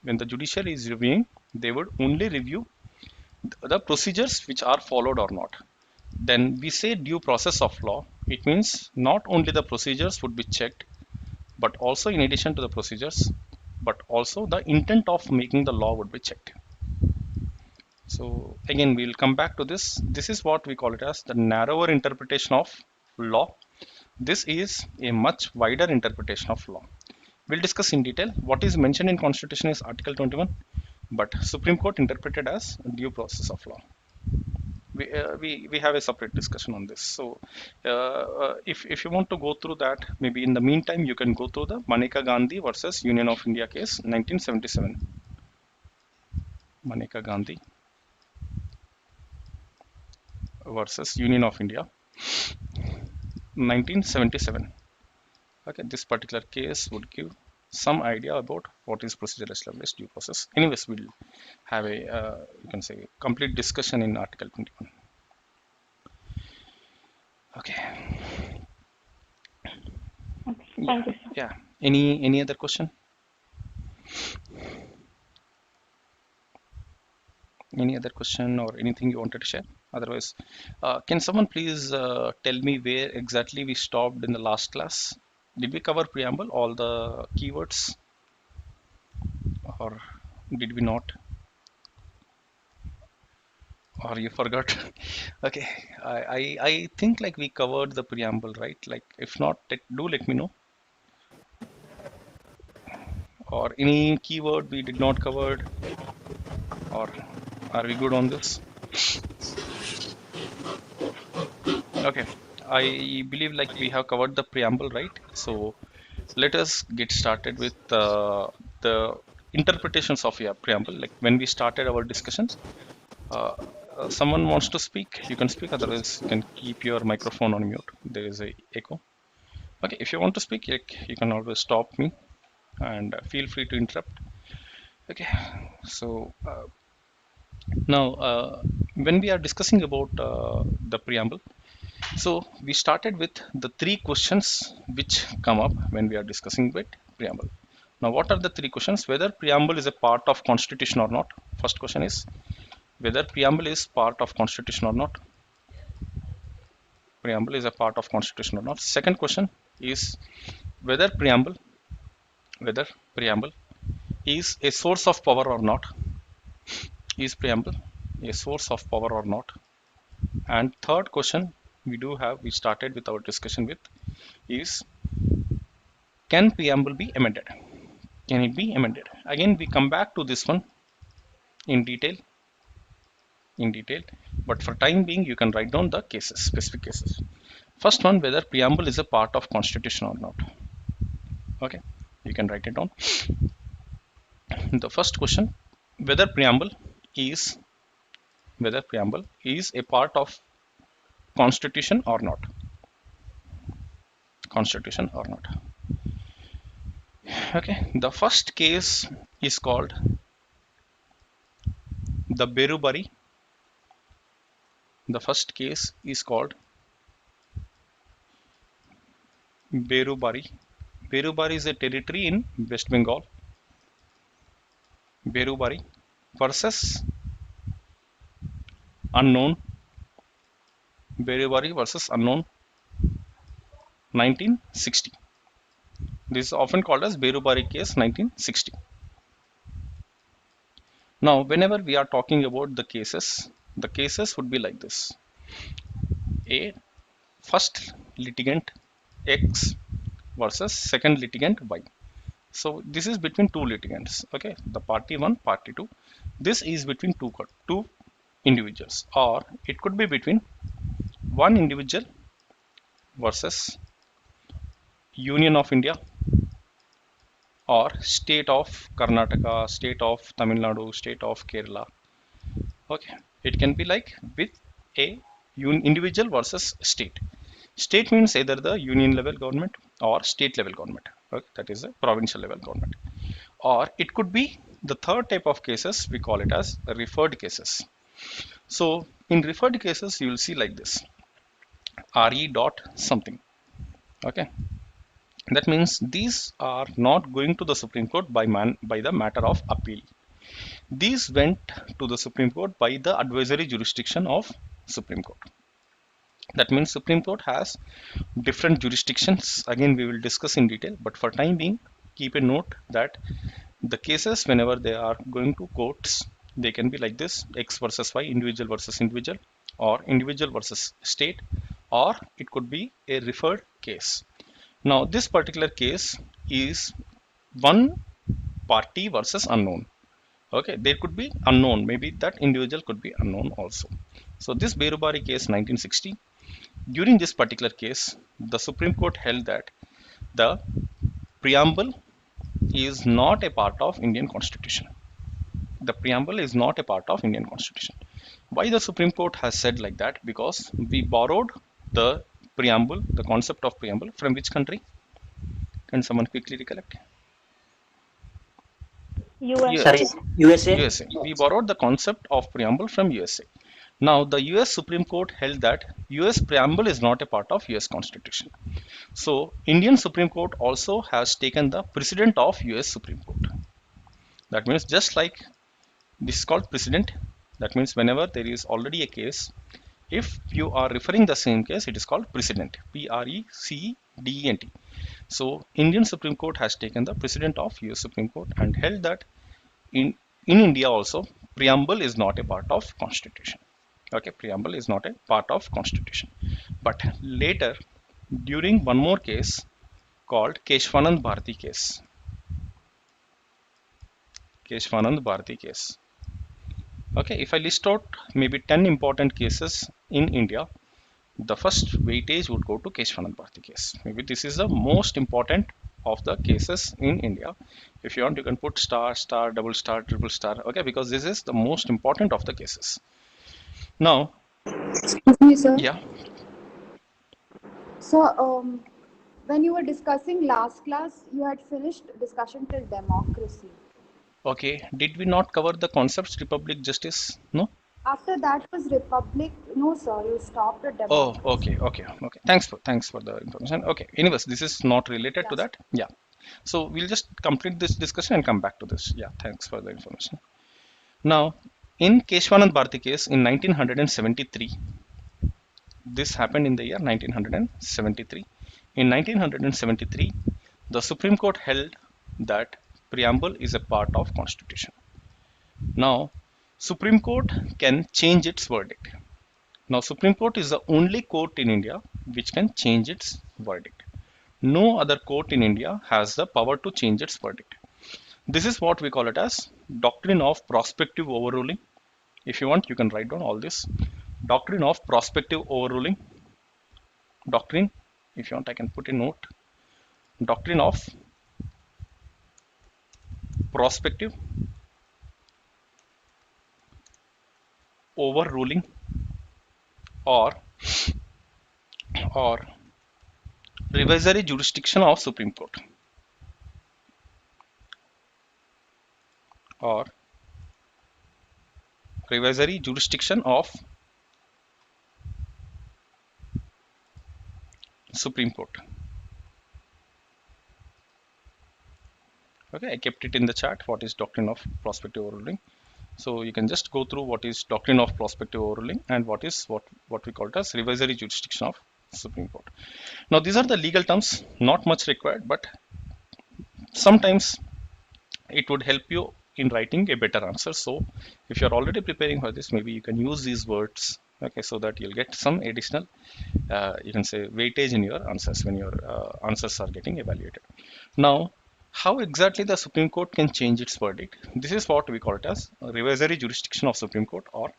When the judiciary is reviewing, they would only review the procedures which are followed or not. Then we say due process of law. It means not only the procedures would be checked, but also in addition to the procedures, but also the intent of making the law would be checked. So again, we'll come back to this. This is what we call it as the narrower interpretation of law. This is a much wider interpretation of law. We'll discuss in detail. What is mentioned in Constitution is Article 21, but Supreme Court interpreted as due process of law. We have a separate discussion on this. So if you want to go through that, maybe in the meantime you can go through the Maneka Gandhi versus Union of India case 1977. Maneka Gandhi versus Union of India 1977. Okay, this particular case would give some idea about what is procedural established due process. Anyways, we'll have a you can say complete discussion in Article 21. Okay. Okay, Yeah. thank you, sir. Yeah. Any other question? Any other question or anything you wanted to share? Otherwise, can someone please tell me where exactly we stopped in the last class? Did we cover preamble, all the keywords, or did we not? Or you forgot? Okay, I think like we covered the preamble, right? Like if not, do let me know. Or any keyword we did not covered, or are we good on this? Okay, I believe like we have covered the preamble, right? So let us get started with the interpretations of your preamble. Like when we started our discussion, someone wants to speak, you can speak. Otherwise, you can keep your microphone on mute. There is a echo. Okay, if you want to speak, you can always stop me and feel free to interrupt. Okay, so now when we are discussing about the preamble, so we started with the three questions which come up when we are discussing with preamble. Now, what are the three questions? Whether preamble is a part of constitution or not. First question is whether preamble is part of constitution or not. Preamble is a part of constitution or not. Second question is whether whether preamble is a source of power or not. Is preamble a source of power or not? And third question we started with our discussion with is, can preamble be amended? Can it be amended? Again, we come back to this one in detail, but for time being, you can write down the cases, specific cases. First one, whether preamble is a part of constitution or not. Okay, you can write it down. The first question, whether preamble is a part of constitution or not. Constitution or not. Okay, the first case is called the Berubari. The first case is called Berubari. Berubari is a territory in West Bengal. Berubari versus unknown. Berubari versus unknown 1960. This is often called as Berubari case 1960. Now, whenever we are talking about the cases would be like this. A first litigant X versus second litigant Y. So this is between two litigants. Okay, the party 1, party 2. This is between two individuals, or it could be between one individual versus Union of India, or state of Karnataka, state of Tamil Nadu, state of Kerala. Okay, it can be like with a individual versus state. State means either the union level government or state level government. Okay, that is a provincial level government. Or it could be the third type of cases, we call it as referred cases. So in referred cases, you will see like this, RE dot something. Okay, That means these are not going to the Supreme Court by the matter of appeal. These went to the Supreme Court by the advisory jurisdiction of Supreme Court. That means Supreme Court has different jurisdictions. Again, we will discuss in detail, but for time being, keep a note that the cases, whenever they are going to courts, they can be like this: X versus Y, individual versus individual, or individual versus state, or it could be a referred case. Now, this particular case is one party versus unknown. Okay, there could be unknown, maybe that individual could be unknown also. So this Berubari case 1960, during this particular case, the Supreme Court held that the preamble is not a part of Indian Constitution. The preamble is not a part of Indian Constitution. Why the Supreme Court has said like that? Because we borrowed the preamble, the concept of preamble, from which country? Can someone quickly recollect? Sorry, USA. USA. USA. We borrowed the concept of preamble from USA. Now, the US Supreme Court held that US preamble is not a part of US Constitution. So, Indian Supreme Court also has taken the precedent of US Supreme Court. That means just like this is called precedent. That means whenever there is already a case, if you are referring the same case, it is called precedent. Precedent. So, Indian Supreme Court has taken the precedent of US Supreme Court and held that in India also, preamble is not a part of Constitution. Okay, preamble is not a part of Constitution. But later, during one more case called Keshwanand Bharati case. Keshwanand Bharati case. Okay, if I list out maybe 10 important cases in India, the first weightage would go to Keshwanand Bharati case. Maybe this is the most important of the cases in India. If you want, you can put star, star, double star, triple star. Okay, because this is the most important of the cases. Now, Excuse me, sir. yeah, So, when you were discussing last class, you had finished discussion till democracy. okay. Did we not cover the concepts republic, justice? No? After that was republic. No, sir, you stopped at Oh, democracy. okay. Thanks for the information. Okay. Anyways, this is not related to Yes. that. Yeah. So we'll just complete this discussion and come back to this. Yeah. Thanks for the information. Now, in Keshwanand Bharti case in 1973, this happened in the year 1973. In 1973, the Supreme Court held that preamble is a part of Constitution. Now, Supreme Court can change its verdict. Now, Supreme Court is the only court in India which can change its verdict. No other court in India has the power to change its verdict. This is what we call it as doctrine of prospective overruling. If you want, you can write down all this. Doctrine of prospective overruling. Doctrine, if you want, I can put a note. Doctrine of prospective overruling or revisory jurisdiction of Supreme Court or revisory jurisdiction of Supreme Court. Okay, I kept it in the chat. What is doctrine of prospective overruling? So you can just go through what is doctrine of prospective overruling and what we call it as revisory jurisdiction of Supreme Court. Now these are the legal terms, not much required, but sometimes it would help you in writing a better answer. So if you're already preparing for this, maybe you can use these words, okay, so that you'll get some additional you can say weightage in your answers when your answers are getting evaluated. Now, how exactly the Supreme Court can change its verdict? This is what we call it as revisory jurisdiction of Supreme Court or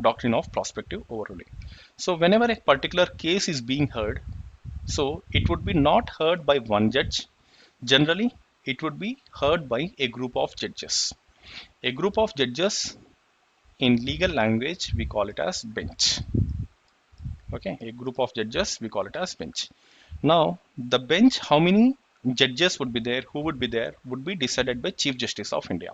doctrine of prospective overruling. So whenever a particular case is being heard, so it would be not heard by one judge. Generally, it would be heard by a group of judges. A group of judges, in legal language, we call it as bench. Okay, a group of judges, we call it as bench. Now, the bench, how many judges would be there, who would be there, would be decided by Chief Justice of India.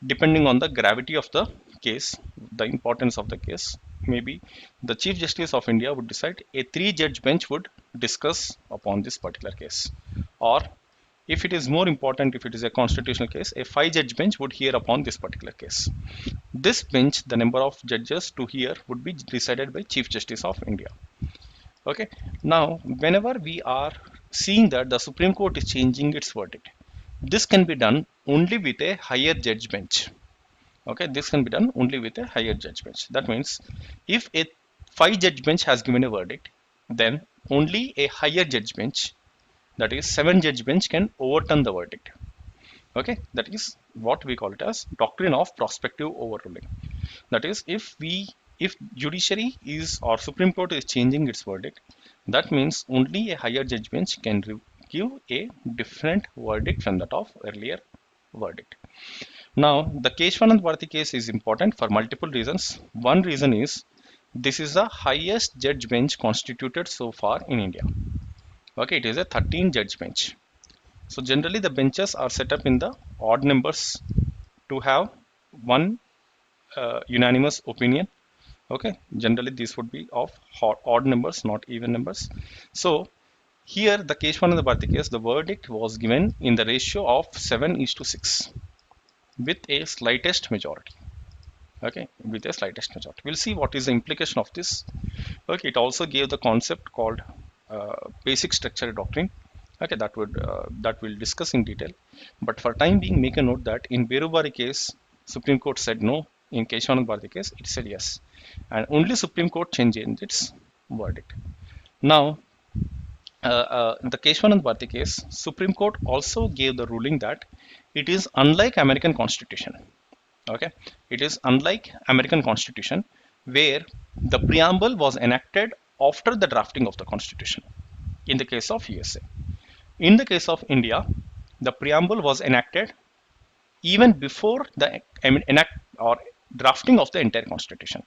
Depending on the gravity of the case, the importance of the case, maybe the Chief Justice of India would decide, a three-judge bench would discuss upon this particular case. Or if it is more important, if it is a constitutional case, a five-judge bench would hear upon this particular case. This bench, the number of judges to hear would be decided by Chief Justice of India. Okay. Now, whenever we are seeing that the Supreme Court is changing its verdict, this can be done only with a higher judge bench. Okay, this can be done only with a higher judge bench. That means if a five judge bench has given a verdict, then only a higher judge bench, that is seven judge bench, can overturn the verdict. Okay, that is what we call it as doctrine of prospective overruling. That is, if judiciary is or Supreme Court is changing its verdict, that means only a higher judge bench can give a different verdict from that of earlier verdict. Now, the Keshwanand Bharati case is important for multiple reasons. One reason is this is the highest judge bench constituted so far in India. Okay, it is a 13 judge bench. So generally the benches are set up in the odd numbers to have one unanimous opinion. Okay, generally this would be of odd numbers, not even numbers. So here the Keshwanand Bharati case, the verdict was given in the ratio of 7:6 with a slightest majority. Okay, with a slightest majority. We'll see what is the implication of this. Okay, it also gave the concept called basic structure doctrine. Okay, that we'll discuss in detail. But for time being, make a note that in Berubari case, Supreme Court said no. In Keshwanand Bharati case, it said yes, and only Supreme Court changed its verdict. Now, the Keshwanand Bharati case, Supreme Court also gave the ruling that it is unlike American Constitution. Okay, it is unlike American Constitution, where the preamble was enacted after the drafting of the Constitution. In the case of USA, in the case of India, the preamble was enacted even before the drafting of the entire Constitution.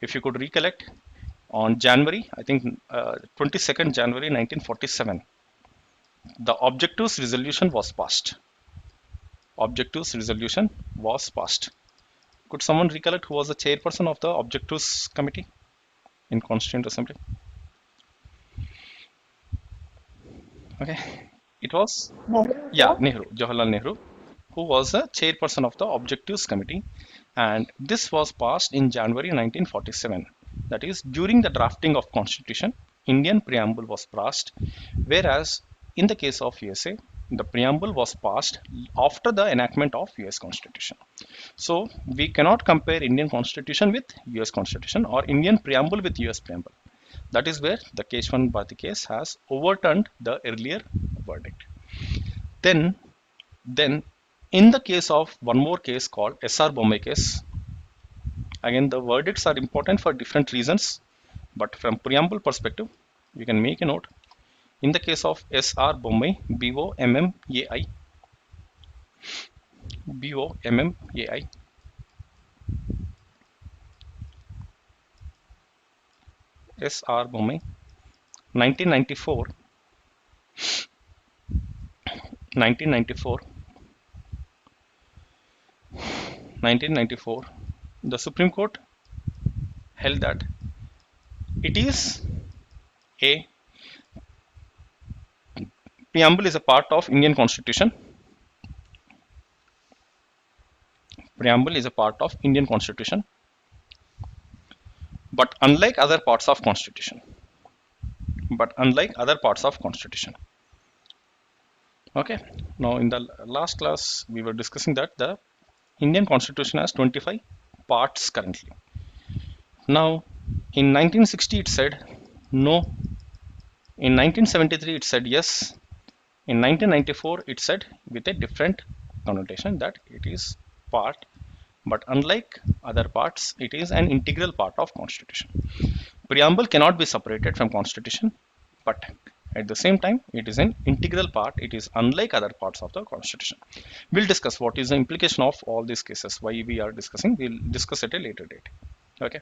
If you could recollect, on January, I think 22nd January 1947, the Objectives Resolution was passed. Objectives Resolution was passed. Could someone recollect who was the chairperson of the Objectives Committee in Constituent Assembly? Okay, it was Nehru, Jawaharlal Nehru, who was the chairperson of the Objectives Committee, and this was passed in January 1947. That is, during the drafting of Constitution, Indian preamble was passed, whereas in the case of USA, the preamble was passed after the enactment of US Constitution. So we cannot compare Indian Constitution with US Constitution or Indian preamble with US preamble. That is where the Keshwanand Bharati case has overturned the earlier verdict. Then in the case of one more case called S.R. Bommai case, again the verdicts are important for different reasons, but from preamble perspective, you can make a note. In the case of S.R. Bommai, B-O-M-M-A-I, B-O-M-M-A-I, S.R. Bommai, 1994, 1994, the Supreme Court held that it is a preamble is a part of Indian Constitution. Preamble is a part of Indian Constitution, but unlike other parts of Constitution. Okay. Now, in the last class, we were discussing that the Indian Constitution has 25 parts currently. Now, in 1960, it said no. In 1973, it said yes. In 1994, it said with a different connotation that it is part, but unlike other parts, it is an integral part of Constitution. Preamble cannot be separated from Constitution, but at the same time, it is an integral part. It is unlike other parts of the Constitution. We'll discuss what is the implication of all these cases, why we are discussing. We'll discuss at a later date. Okay.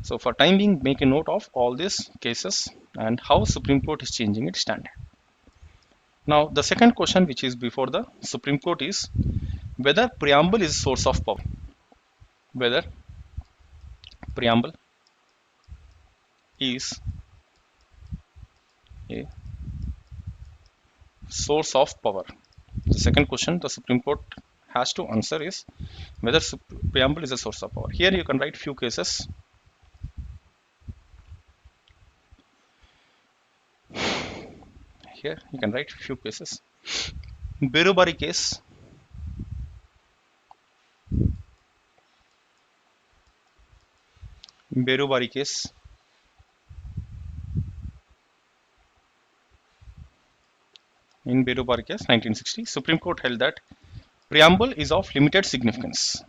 So for time being, make a note of all these cases and how Supreme Court is changing its stand. Now, the second question which is before the Supreme Court is whether preamble is source of power. Whether preamble is a source of power. The second question the Supreme Court has to answer is whether preamble is a source of power. Here you can write few cases. Here you can write few cases. Berubari case, Berubari case, in Berubari case 1960, Supreme Court held that preamble is of limited significance.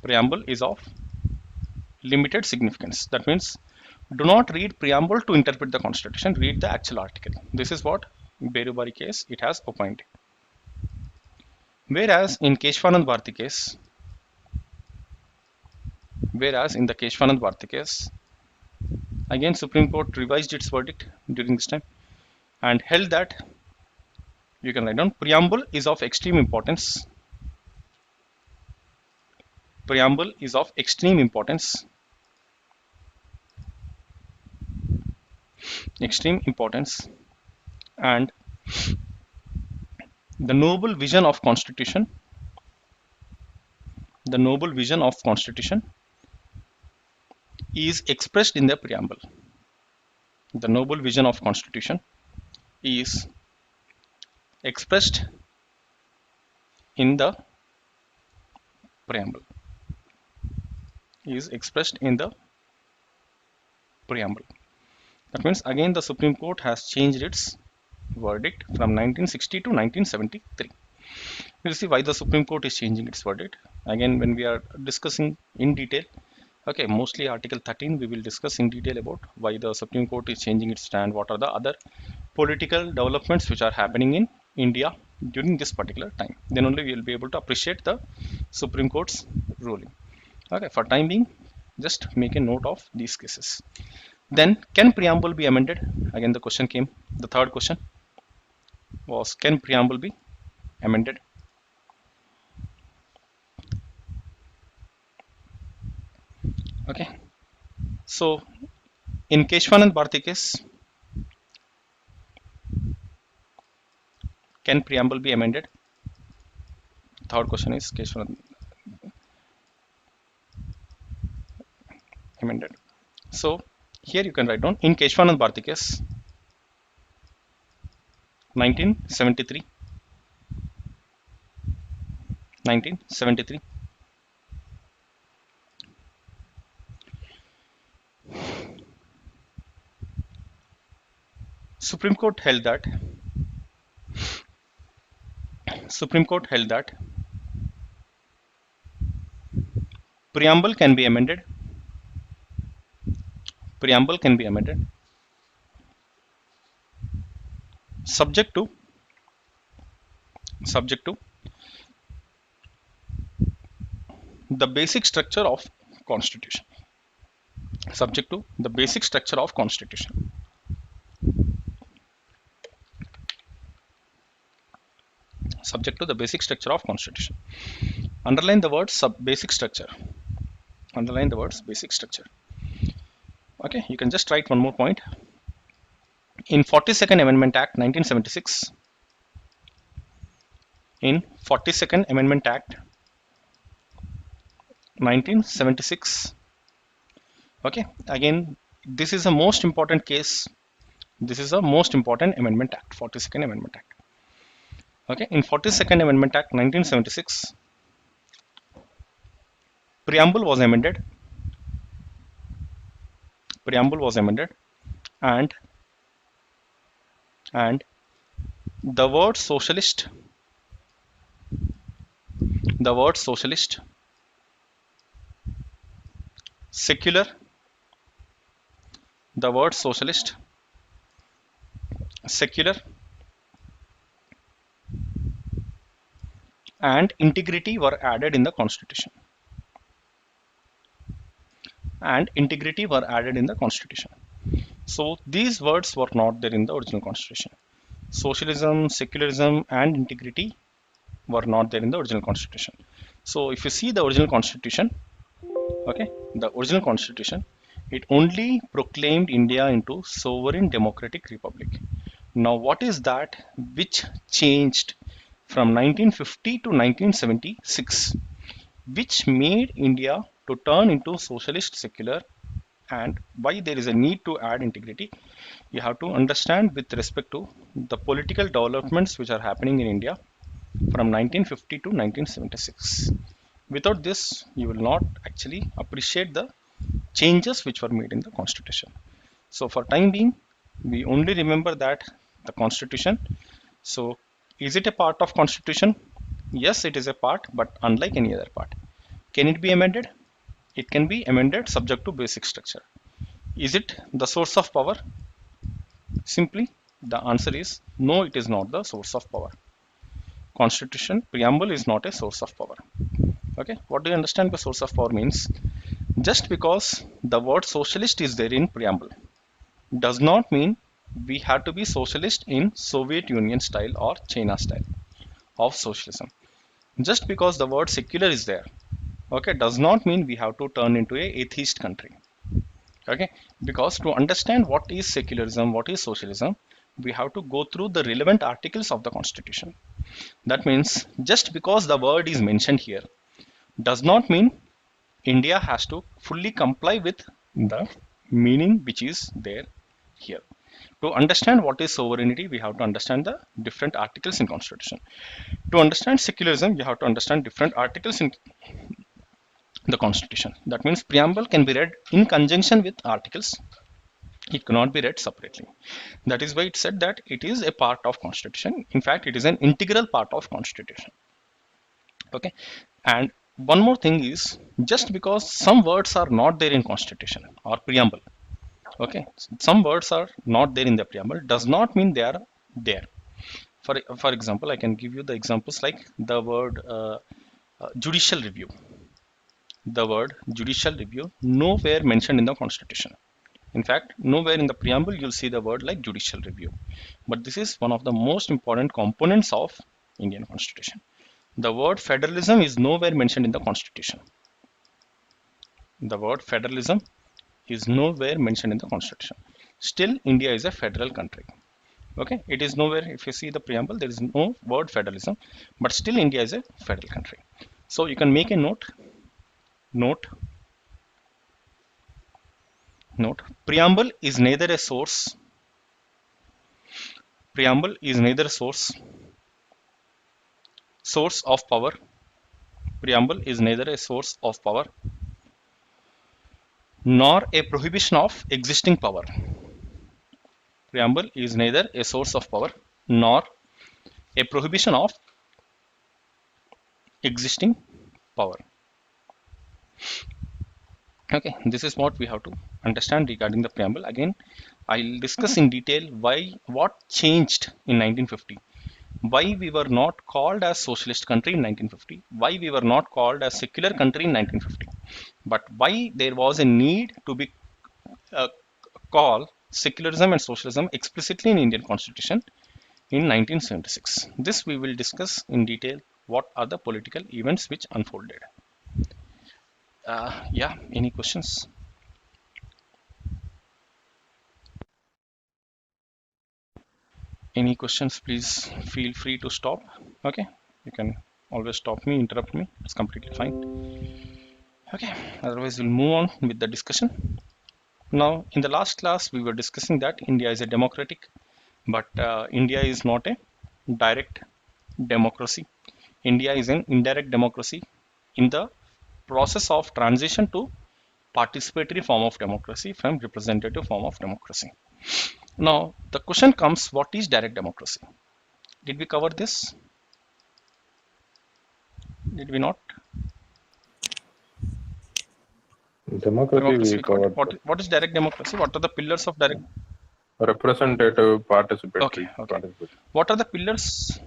Preamble is of limited significance. That means do not read preamble to interpret the constitution, read the actual article. This is what Berubari case it has opined. Whereas in Keshwanand Bharti case, again Supreme Court revised its verdict during this time and held that you can write down preamble is of extreme importance. Preamble is of extreme importance. And the noble vision of constitution is expressed in the preamble. The noble vision of constitution is expressed in the preamble. That means again the Supreme Court has changed its verdict from 1960 to 1973. We'll see why the Supreme Court is changing its verdict. Again, when we are discussing in detail, okay, mostly Article 13, we will discuss in detail about why the Supreme Court is changing its stand, what are the other political developments which are happening in India during this particular time. Then only we will be able to appreciate the Supreme Court's ruling. Okay, for time being, just make a note of these cases. Then, can preamble be amended? Again, the question came. The third question was, can preamble be amended? Okay. So, in Keshwanand Bharti case, can preamble be amended? Third question is Keshwanand amended. So, here you can write down in Keshwanand Bharti case 1973 Supreme Court held that preamble can be amended subject to the basic structure of constitution. Subject to the basic structure of constitution. Subject to the basic structure of constitution. Underline the words basic structure. Underline the words basic structure. Okay, you can just write one more point. In 42nd Amendment Act 1976, in 42nd Amendment Act 1976, okay, again this is a most important case. This is a most important Amendment Act, 42nd Amendment Act. Okay, in 42nd Amendment Act 1976, preamble was amended. And the word socialist, secular, and integrity were added in the constitution. So these words were not there in the original constitution. Socialism, secularism, and integrity were not there in the original constitution. So if you see the original constitution, okay, the original constitution, It only proclaimed India into sovereign democratic republic. Now, what is that which changed from 1950 to 1976, which made India to turn into socialist secular, and why there is a need to add integrity? You have to understand with respect to the political developments which are happening in India from 1950 to 1976. Without this, you will not actually appreciate the changes which were made in the constitution. So for time being, we only remember that the constitution. So is it a part of constitution? Yes, it is a part, but unlike any other part. Can it be amended? It can be amended subject to basic structure. Is it the source of power? Simply, the answer is no, it is not the source of power. Constitution preamble is not a source of power. Okay, what do you understand by source of power means? Just because the word socialist is there in preamble does not mean we have to be socialist in Soviet Union style or China style of socialism. Just because the word secular is there, okay, does not mean we have to turn into a atheist country. Okay, because to understand what is secularism, what is socialism, we have to go through the relevant articles of the constitution. That means just because the word is mentioned here does not mean India has to fully comply with the meaning which is there here. To understand what is sovereignty, we have to understand the different articles in constitution. To understand secularism, you have to understand different articles in the constitution. That means preamble can be read in conjunction with articles. It cannot be read separately. That is why it said that it is a part of constitution. In fact, it is an integral part of constitution. Okay, and one more thing is, just because some words are not there in constitution or preamble, okay, some words are not there in the preamble does not mean they are there. For example, I can give you the examples like the word judicial review. The word judicial review nowhere mentioned in the constitution. In fact, nowhere in the preamble you'll see the word like judicial review. But this is one of the most important components of Indian constitution. The word federalism is nowhere mentioned in the constitution. The word federalism is nowhere mentioned in the constitution. Still, India is a federal country. Okay, it is nowhere. If you see the preamble, there is no word federalism, but still India is a federal country. So you can make a note. Note. Note. Preamble is neither a source. Preamble is neither a source of power. Preamble is neither a source of power nor a prohibition of existing power. Preamble is neither a source of power nor a prohibition of existing power. Okay, this is what we have to understand regarding the preamble. Again, I'll discuss in detail what changed in 1950, why we were not called as socialist country in 1950, why we were not called as secular country in 1950, but why there was a need to be call secularism and socialism explicitly in Indian Constitution in 1976. This we will discuss in detail. What are the political events which unfolded? Yeah, any questions? Any questions, please feel free to stop. Okay, you can always stop me, interrupt me. It's completely fine. Okay, otherwise we'll move on with the discussion. Now, in the last class, we were discussing that India is a democratic, but India is not a direct democracy. India is an indirect democracy in the process of transition to participatory form of democracy from representative form of democracy. Now, the question comes, what is direct democracy? Did we cover this? Did we not? Democracy we covered. What is direct democracy? What are the pillars of direct? Representative participatory. Okay. What are the pillars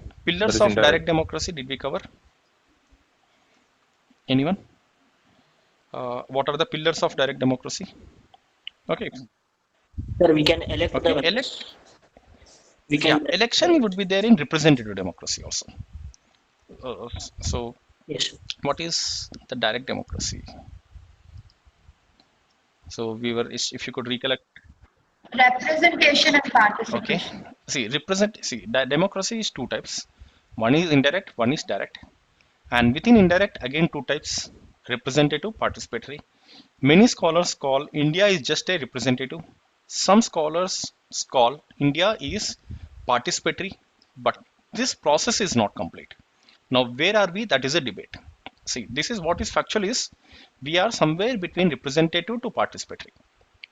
of direct democracy? Did we cover? Anyone? What are the pillars of direct democracy? Okay. Sir, we can elect the election would be there in representative democracy also. So yes. What is the direct democracy? So we were, if you could recollect. Representation and Okay. participation. Democracy is two types. One is indirect, one is direct. And within indirect, again two types: representative, participatory. Many scholars call India is just a representative. Some scholars call India is participatory, but this process is not complete. Now, where are we? That is a debate. See, this is what is factual is we are somewhere between representative to participatory.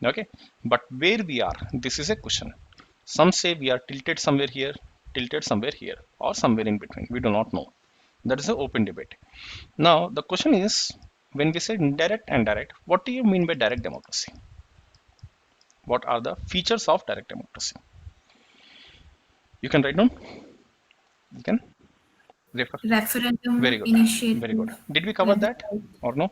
Okay, but where we are, this is a question. Some say we are tilted somewhere here, tilted somewhere here, or somewhere in between. We do not know. That is an open debate. Now, the question is, when we say indirect and direct, what do you mean by direct democracy? What are the features of direct democracy? You can write down. You can refer. Very Referendum, good. Very good. initiative, Did we cover that plebiscite. or no?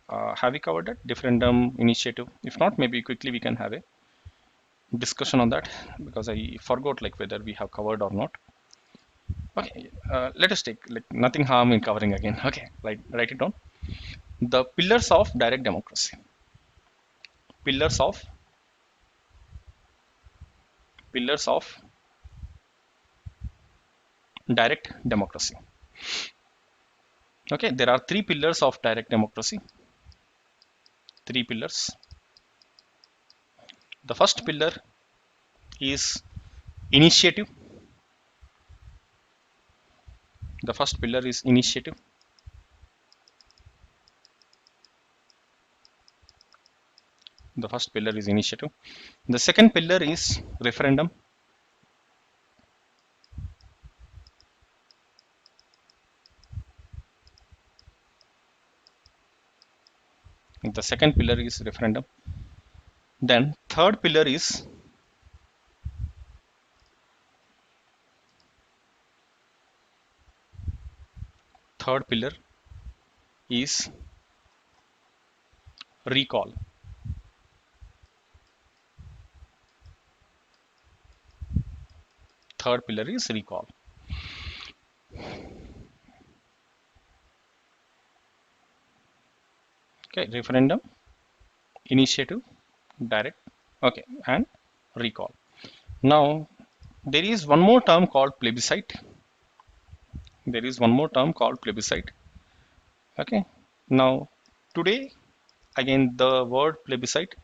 Have we covered that? Referendum, initiative. If not, maybe quickly we can have a discussion on that because I forgot like whether we have covered or not. Okay, let us take like nothing harm in covering again. Okay, write it down. The pillars of direct democracy. Pillars of direct democracy. Okay, there are three pillars of direct democracy. Three pillars. The first pillar is initiative. The first pillar is initiative. The first pillar is initiative. The second pillar is referendum. The second pillar is referendum. Then third pillar is recall. Third pillar is recall. Okay, referendum, initiative, direct, okay, and recall. Now there is one more term called plebiscite. There is one more term called plebiscite. Okay, now today again the word plebiscite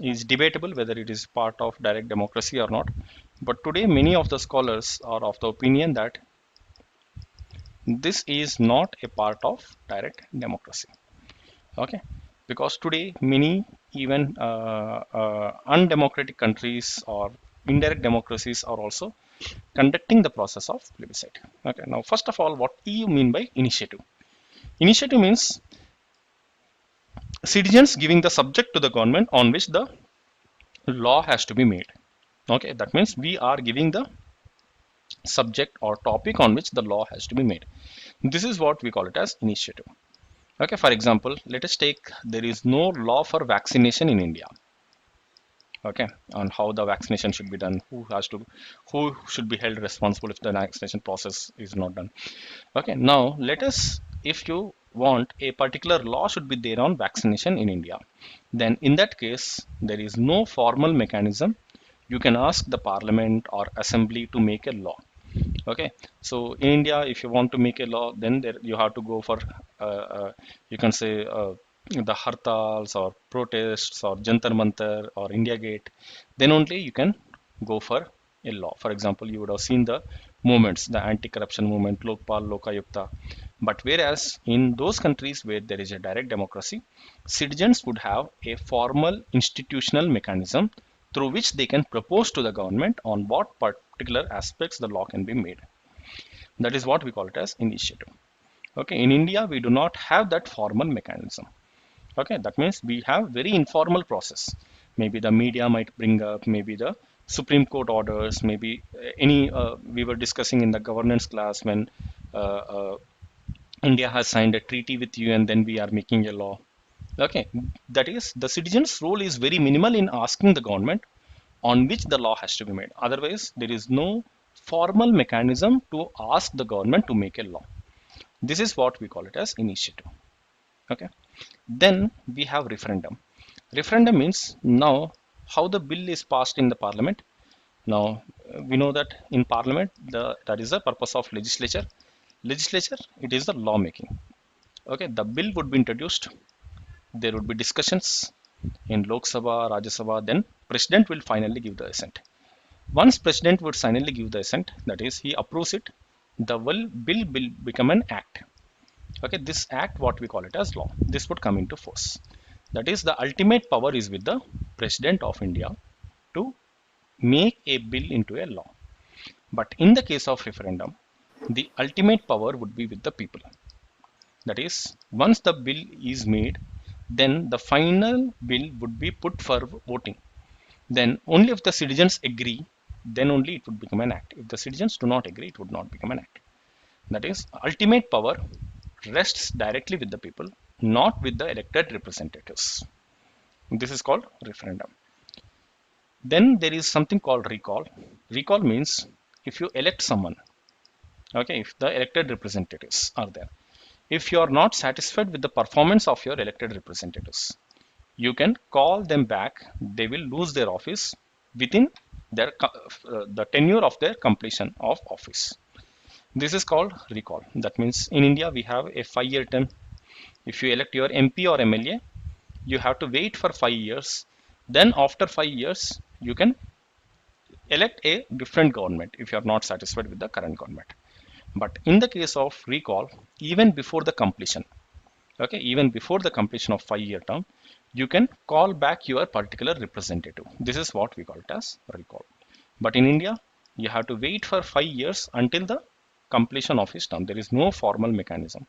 is debatable whether it is part of direct democracy or not. But today many of the scholars are of the opinion that this is not a part of direct democracy. Okay, because today many even undemocratic countries or indirect democracies are also conducting the process of plebiscite. Okay, now first of all, what do you mean by initiative? Initiative means citizens giving the subject to the government on which the law has to be made. Okay, that means we are giving the subject or topic on which the law has to be made. This is what we call it as initiative. Okay, for example, let us take there is no law for vaccination in India. Okay, on how the vaccination should be done, who should be held responsible if the vaccination process is not done. Okay, now let us, if you want a particular law should be there on vaccination in India, then in that case there is no formal mechanism. You can ask the parliament or assembly to make a law. Okay, so in India, if you want to make a law, then there you have to go for you can say the hartals or protests or Jantar Mantar or India Gate. Then only you can go for a law. For example, you would have seen the movements, the anti-corruption movement, Lokpal, Lokayukta. But whereas in those countries where there is a direct democracy, citizens would have a formal institutional mechanism through which they can propose to the government on what particular aspects the law can be made. That is what we call it as initiative. Okay, in India we do not have that formal mechanism. Okay, that means we have very informal process. Maybe the media might bring up, maybe the Supreme Court orders, maybe any we were discussing in the governance class when uh, uh, India has signed a treaty with you and then we are making a law. Okay, that is the citizen's role is very minimal in asking the government on which the law has to be made. Otherwise, there is no formal mechanism to ask the government to make a law. This is what we call it as initiative. Okay. Then we have referendum. Referendum means now how the bill is passed in the parliament. Now we know that in parliament that is the purpose of legislature. Legislature, it is the law making. Okay, the bill would be introduced. There would be discussions in Lok Sabha, Rajya Sabha. Then president will finally give the assent. Once president would finally give the assent, that is he approves it, the bill will become an act. Okay, this act, what we call it as law, this would come into force. That is, the ultimate power is with the president of India to make a bill into a law. But in the case of referendum, the ultimate power would be with the people. That is, once the bill is made, then the final bill would be put for voting. Then only if the citizens agree, then only it would become an act. If the citizens do not agree, it would not become an act. That is, ultimate power rests directly with the people, not with the elected representatives. This is called referendum. Then there is something called recall. Recall means if you elect someone, okay, if the elected representatives are there, if you are not satisfied with the performance of your elected representatives, you can call them back. They will lose their office within their the tenure of their completion of office. This is called recall. That means in India we have a 5-year term. If you elect your MP or MLA, you have to wait for 5 years. Then after 5 years, you can elect a different government if you are not satisfied with the current government. But in the case of recall, even before the completion, okay, even before the completion of 5-year term, you can call back your particular representative. This is what we call it as recall. But in India, you have to wait for 5 years until the completion of his term. There is no formal mechanism.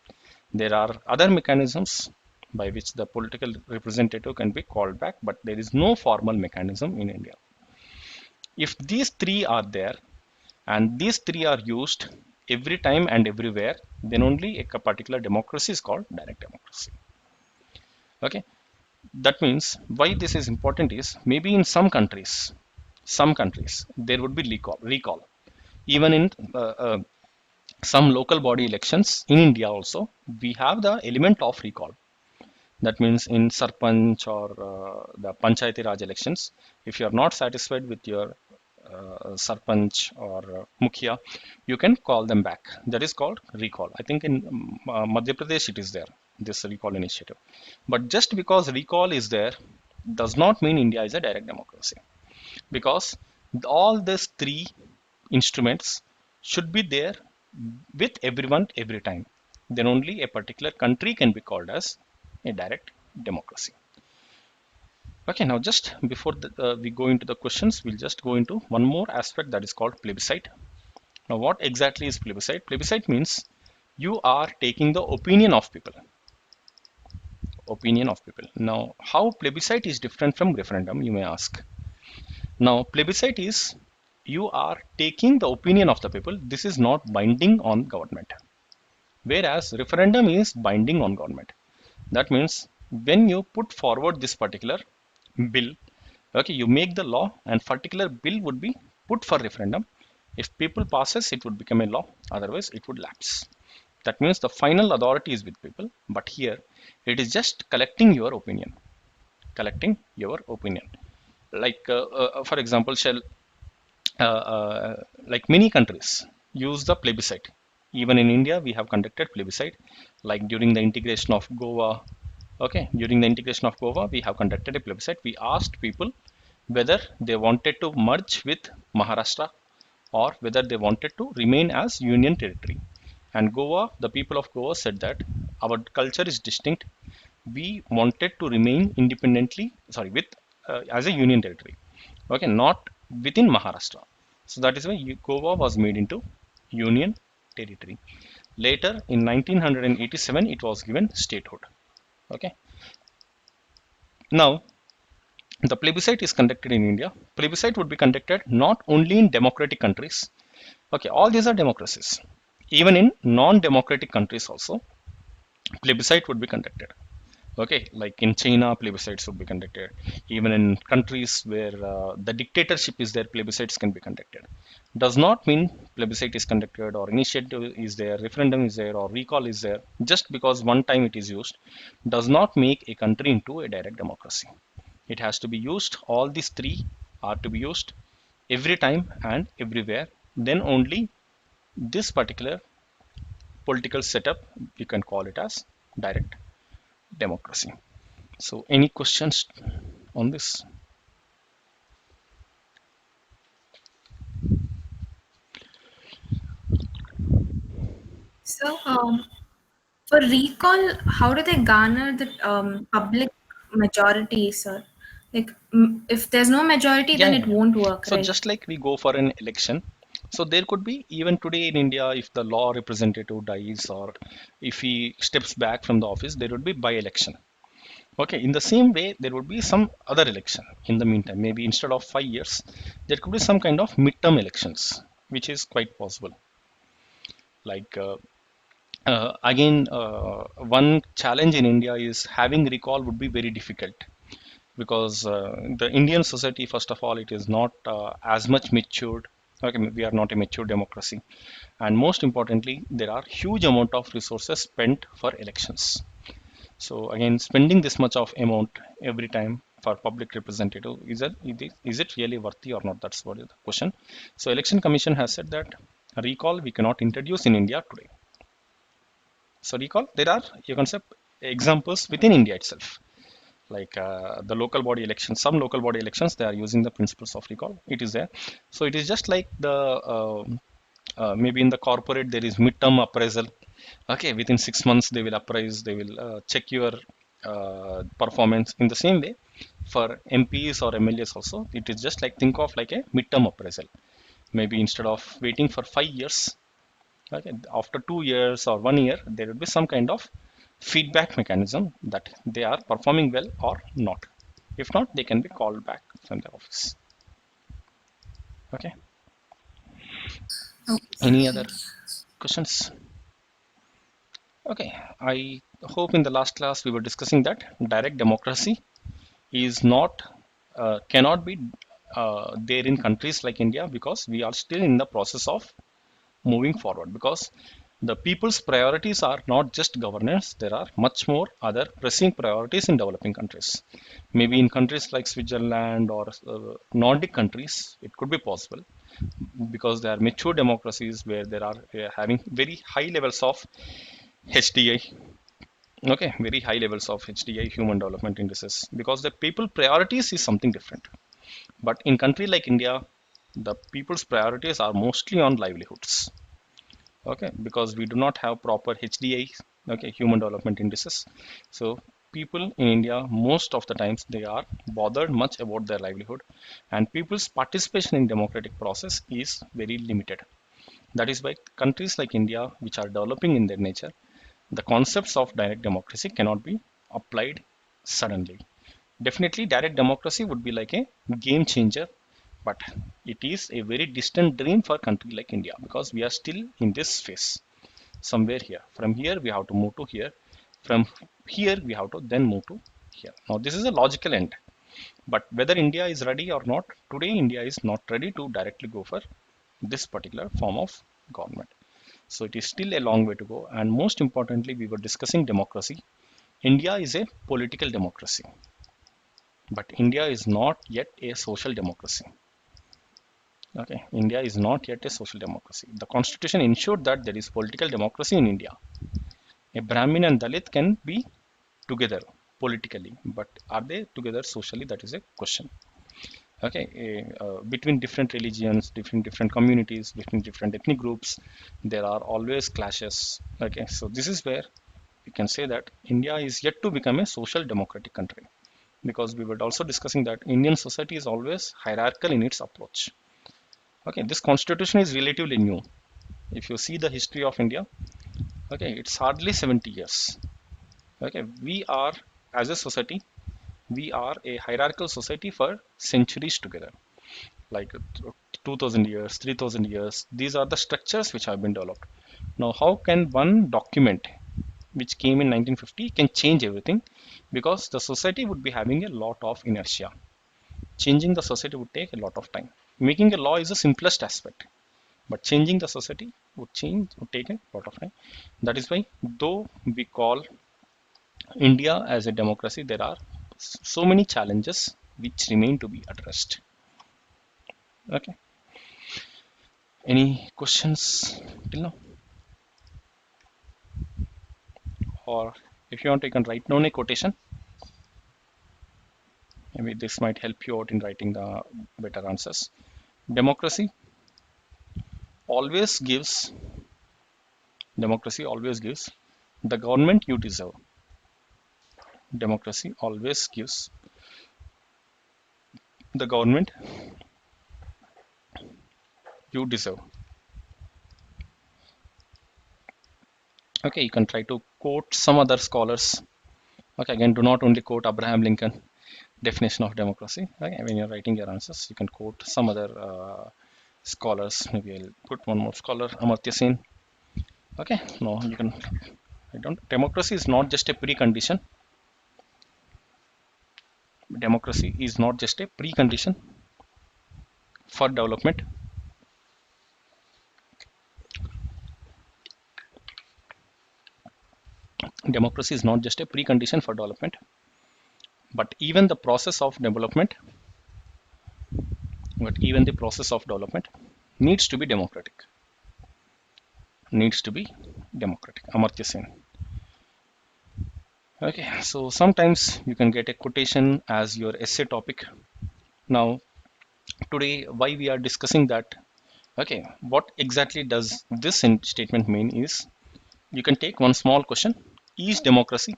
There are other mechanisms by which the political representative can be called back, but there is no formal mechanism in India. If these three are there and these three are used every time and everywhere, then only a particular democracy is called direct democracy. Okay, that means why this is important is maybe in some countries there would be recall. Even in some local body elections in India also, we have the element of recall. That means in Sarpanch or the Panchayati Raj elections, if you are not satisfied with your Sarpanch or Mukhya, you can call them back. That is called recall. I think in Madhya Pradesh it is there, this recall initiative. But just because recall is there does not mean India is a direct democracy. Because all these three instruments should be there with everyone every time. Then only a particular country can be called as a direct democracy. Okay, now just before we go into the questions, we'll just go into one more aspect, that is called plebiscite. Now what exactly is plebiscite? Plebiscite means you are taking the opinion of people. Opinion of people. Now how plebiscite is different from referendum, you may ask. Now plebiscite is you are taking the opinion of the people. This is not binding on government. Whereas referendum is binding on government. That means when you put forward this particular bill, okay, you make the law and particular bill would be put for referendum. If people passes, it would become a law. Otherwise, it would lapse. That means the final authority is with people. But here, it is just collecting your opinion. Collecting your opinion. Like, for example, like many countries use the plebiscite. Even in India, we have conducted plebiscite, like during the integration of Goa. Okay, during the integration of Goa, we have conducted a plebiscite. We asked people whether they wanted to merge with Maharashtra or whether they wanted to remain as union territory. And Goa, the people of Goa said that our culture is distinct. We wanted to remain independently, with as a union territory. Okay, not within Maharashtra. So that is why Goa was made into union territory. Later in 1987, it was given statehood. Okay. Now, the plebiscite is conducted in India. Plebiscite would be conducted not only in democratic countries. Okay, all these are democracies. Even in non-democratic countries also, plebiscite would be conducted. Okay, like in China, plebiscites would be conducted. Even in countries where the dictatorship is there, plebiscites can be conducted. Does not mean plebiscite is conducted or initiative is there, referendum is there, or recall is there. Just because one time it is used does not make a country into a direct democracy. It has to be used, all these three are to be used every time and everywhere. Then only this particular political setup, you can call it as direct democracy. So, any questions on this? So, for recall, how do they garner the public majority, sir? Like, if there's no majority, Yeah, then yeah, it yeah. won't work, So, right? just like we go for an election, so there could be even today in India, if the law representative dies or if he steps back from the office, there would be by election. Okay, in the same way, there would be some other election in the meantime. Maybe instead of 5 years, there could be some kind of midterm elections, which is quite possible. Like one challenge in India is having recall would be very difficult because the Indian society, first of all, it is not as much matured. Okay, we are not a mature democracy, and most importantly, there are huge amount of resources spent for elections. So again, spending this much of amount every time for public representative is it really worthy or not? That's what is the question. So Election Commission has said that recall we cannot introduce in India today. So recall, there are you can say examples within India itself, like the local body elections. Some local body elections they are using the principles of recall. It is there. So it is just like the maybe in the corporate there is midterm appraisal. Okay, within 6 months they will appraise. They will check your performance. In the same way, for MPs or MLAs also, it is just like think of like a midterm appraisal. Maybe instead of waiting for 5 years, okay, after 2 years or 1 year, there will be some kind of feedback mechanism that they are performing well or not. If not, they can be called back from the office. Okay. Any other questions? Okay. I hope in the last class we were discussing that direct democracy is not cannot be there in countries like India because we are still in the process of moving forward because the people's priorities are not just governance, there are much more other pressing priorities in developing countries. Maybe in countries like Switzerland or Nordic countries, it could be possible because they are mature democracies where there are having very high levels of HDI. Okay, very high levels of HDI, human development indices, because the people priorities is something different. But in country like India, the people's priorities are mostly on livelihoods. Okay, because we do not have proper HDI, okay, human development indices. So people in India, most of the times they are bothered much about their livelihood, and people's participation in democratic process is very limited. That is why countries like India, which are developing in their nature, the concepts of direct democracy cannot be applied suddenly. Definitely, direct democracy would be like a game changer, but it is a very distant dream for a country like India because we are still in this phase somewhere here. From here, we have to move to here. From here, we have to then move to here. Now, this is a logical end, but whether India is ready or not, today India is not ready to directly go for this particular form of government. So, it is still a long way to go. And most importantly, we were discussing democracy. India is a political democracy, but India is not yet a social democracy. Okay, India is not yet a social democracy. The constitution ensured that there is political democracy in India. A Brahmin and Dalit can be together politically, but are they together socially? That is a question. Okay, between different religions, different communities, between different ethnic groups, there are always clashes. Okay, so this is where we can say that India is yet to become a social democratic country because we were also discussing that Indian society is always hierarchical in its approach. Okay, this constitution is relatively new. If you see the history of India, okay, it's hardly 70 years. Okay, we are as a society, we are a hierarchical society for centuries together, like 2000 years, 3000 years. These are the structures which have been developed. Now, how can one document which came in 1950 can change everything, because the society would be having a lot of inertia. Changing the society would take a lot of time. Making a law is the simplest aspect, but changing the society would take a lot of time. That is why, though we call India as a democracy, there are so many challenges which remain to be addressed. Okay. Any questions till now? Or if you want, you can write down a quotation. Maybe this might help you out in writing the better answers. Democracy always gives the government you deserve. Democracy always gives the government you deserve. Okay, you can try to quote some other scholars. Okay, again, do not only quote Abraham Lincoln definition of democracy. Okay, when you're writing your answers, you can quote some other scholars. Maybe I'll put one more scholar, Amartya Sen. Okay, no, you can. Democracy is not just a precondition. Democracy is not just a precondition for development. Democracy is not just a precondition for development, but even the process of development needs to be democratic. Amartya Sen. Okay, so sometimes you can get a quotation as your essay topic. Now, today, why we are discussing that? Okay, what exactly does this statement mean is, you can take one small question: is democracy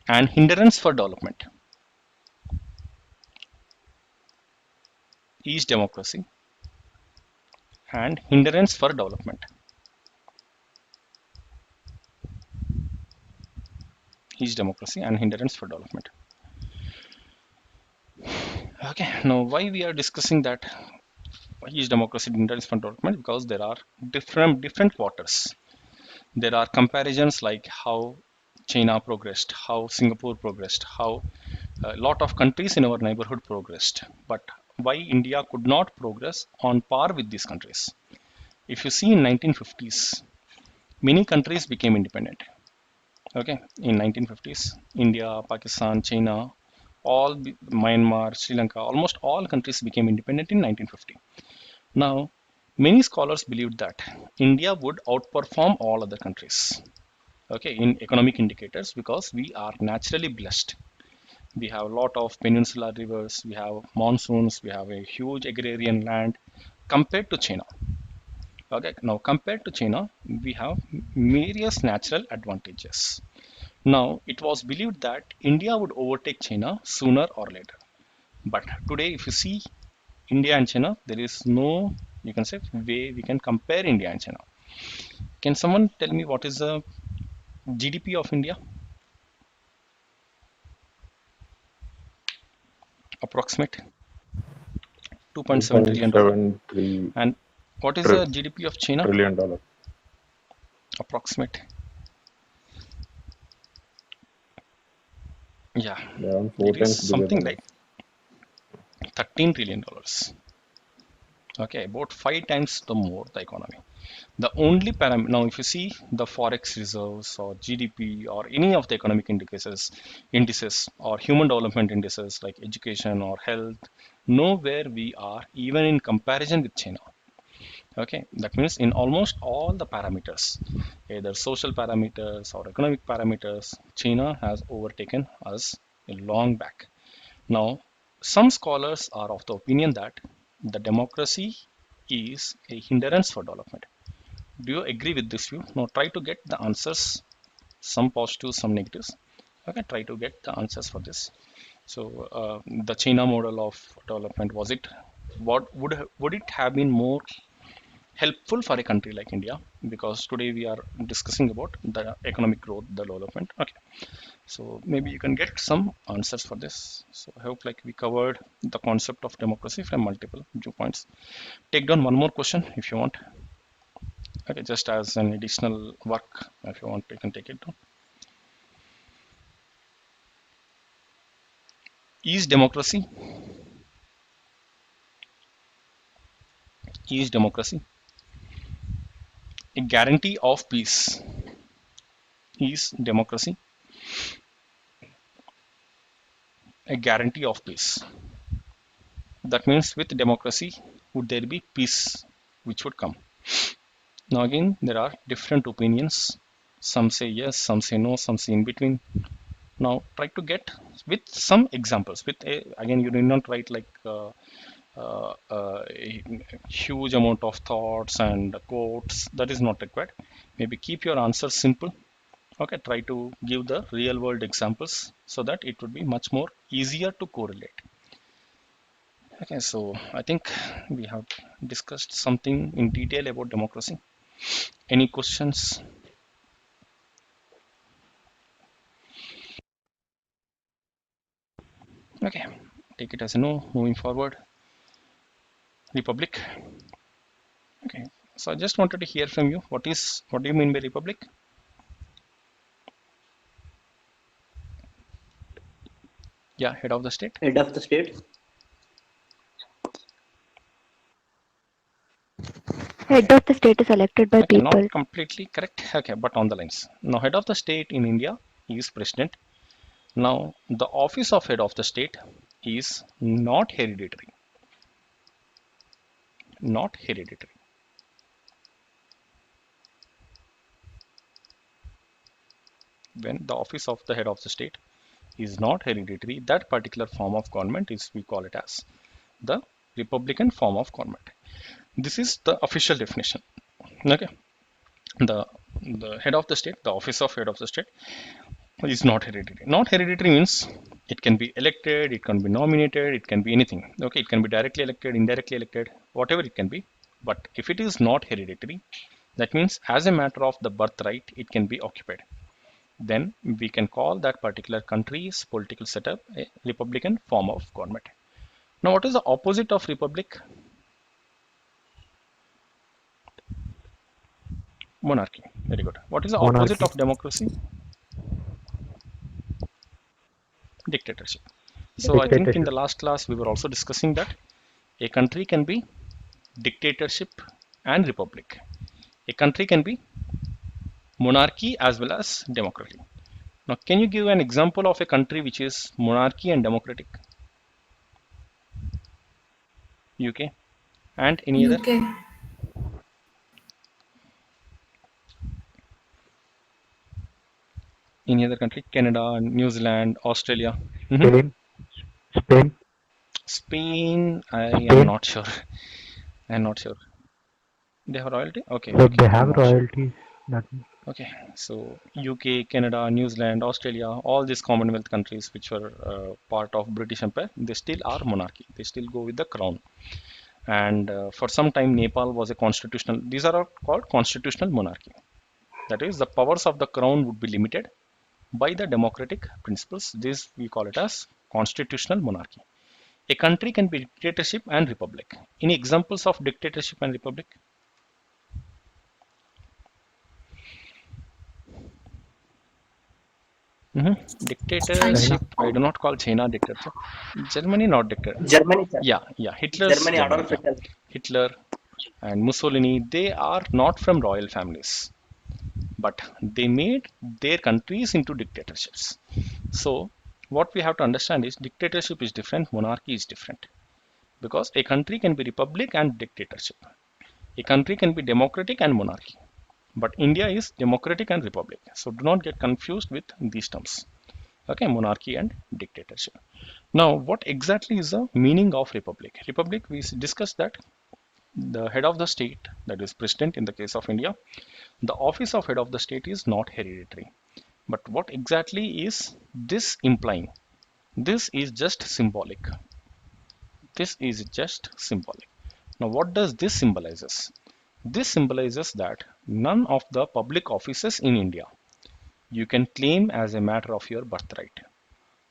an hindrance for development? Is democracy and hindrance for development? Is democracy and hindrance for development? Okay, now why we are discussing that? Why is democracy hindrance for development? Because there are different quarters. There are comparisons like how China progressed, how Singapore progressed, how a lot of countries in our neighborhood progressed, but why India could not progress on par with these countries. If you see, in 1950s, many countries became independent. Okay, in 1950s, India, Pakistan, China, Myanmar, Sri Lanka, almost all countries became independent in 1950. Now, many scholars believed that India would outperform all other countries, okay, in economic indicators, because we are naturally blessed. We have a lot of peninsular rivers, we have monsoons, we have a huge agrarian land compared to China. Okay, now compared to China, we have various natural advantages. Now, it was believed that India would overtake China sooner or later. But today, if you see India and China, there is no, you can say, way we can compare India and China. Can someone tell me what is the GDP of India? Approximate 2.7 trillion dollar. 2.73 And what is the GDP of China? trillion dollar. Approximate. Yeah, Around 4 it is times bigger something than like $13 trillion. Okay, about 5 times the more the economy. The only parameter, now if you see the forex reserves or GDP or any of the economic indices or human development indices like education or health, nowhere we are even in comparison with China. Okay, that means in almost all the parameters, either social parameters or economic parameters, China has overtaken us a long back. Now, some scholars are of the opinion that the democracy is a hindrance for development. Do you agree with this view? Now try to get the answers, some positives, some negatives. Okay, try to get the answers for this. So the China model of development, was it, what would it have been more helpful for a country like India, because today we are discussing about the economic growth, the development. Okay, so maybe you can get some answers for this. So I hope like we covered the concept of democracy from multiple viewpoints. Take down one more question if you want. Okay, just as an additional work, if you want, you can take it down. Is democracy a guarantee of peace? Is democracy a guarantee of peace? That means with democracy, would there be peace which would come? Now again, there are different opinions. Some say yes, some say no, some say in between. Now try to get with some examples. Again, you need not write like a huge amount of thoughts and quotes. That is not required. Maybe keep your answers simple. Okay, try to give the real world examples so that it would be much more easier to correlate. Okay, so I think we have discussed something in detail about democracy. Any questions? Okay, take it as a no. Moving forward, republic. Okay, so I just wanted to hear from you. What do you mean by republic? Yeah, head of the state. Head of the state. Head of the state is elected by Okay, people. not completely correct. Okay, but on the lines. Now, head of the state in India is president. Now, the office of head of the state is not hereditary. Not hereditary. When the office of the head of the state is not hereditary, that particular form of government is, we call it as the republican form of government. This is the official definition. Okay, the head of the state, the office of head of the state is not hereditary. Not hereditary means it can be elected, it can be nominated, it can be anything. Okay, it can be directly elected, indirectly elected, whatever it can be. But if it is not hereditary, that means as a matter of the birthright, it can be occupied. Then we can call that particular country's political setup a republican form of government. Now, what is the opposite of republic? Monarchy. Very good. What is the opposite of democracy? Dictatorship. So I think in the last class we were also discussing that a country can be dictatorship and republic. A country can be monarchy as well as democracy. Now, can you give an example of a country which is monarchy and democratic? UK and any other? UK. Any other country? Canada, New Zealand, Australia. Spain. Spain, I am not sure. I am not sure. They have royalty? Okay. So okay. they have I'm not sure. royalty. Okay, so UK, Canada, New Zealand, Australia, all these Commonwealth countries which were part of British Empire, they still are monarchy. They still go with the crown. And for some time, Nepal was a constitutional. These are all called constitutional monarchy. That is, the powers of the crown would be limited by the democratic principles. This we call it as constitutional monarchy. A country can be dictatorship and republic. Any examples of dictatorship and republic? Dictatorship. I do not call China dictatorship. Germany not dictator. Germany, sir. Yeah. Hitler's Germany, Adolf Hitler. Hitler and Mussolini, they are not from royal families, but they made their countries into dictatorships. So what we have to understand is dictatorship is different, monarchy is different, because a country can be republic and dictatorship. A country can be democratic and monarchy. But India is democratic and republic. So do not get confused with these terms. Okay, monarchy and dictatorship. Now, what exactly is the meaning of republic? Republic, we discussed that the head of the state, that is president in the case of India, the office of head of the state is not hereditary. But what exactly is this implying? This is just symbolic. This is just symbolic. Now, what does this symbolizes? This symbolizes that none of the public offices in India you can claim as a matter of your birthright.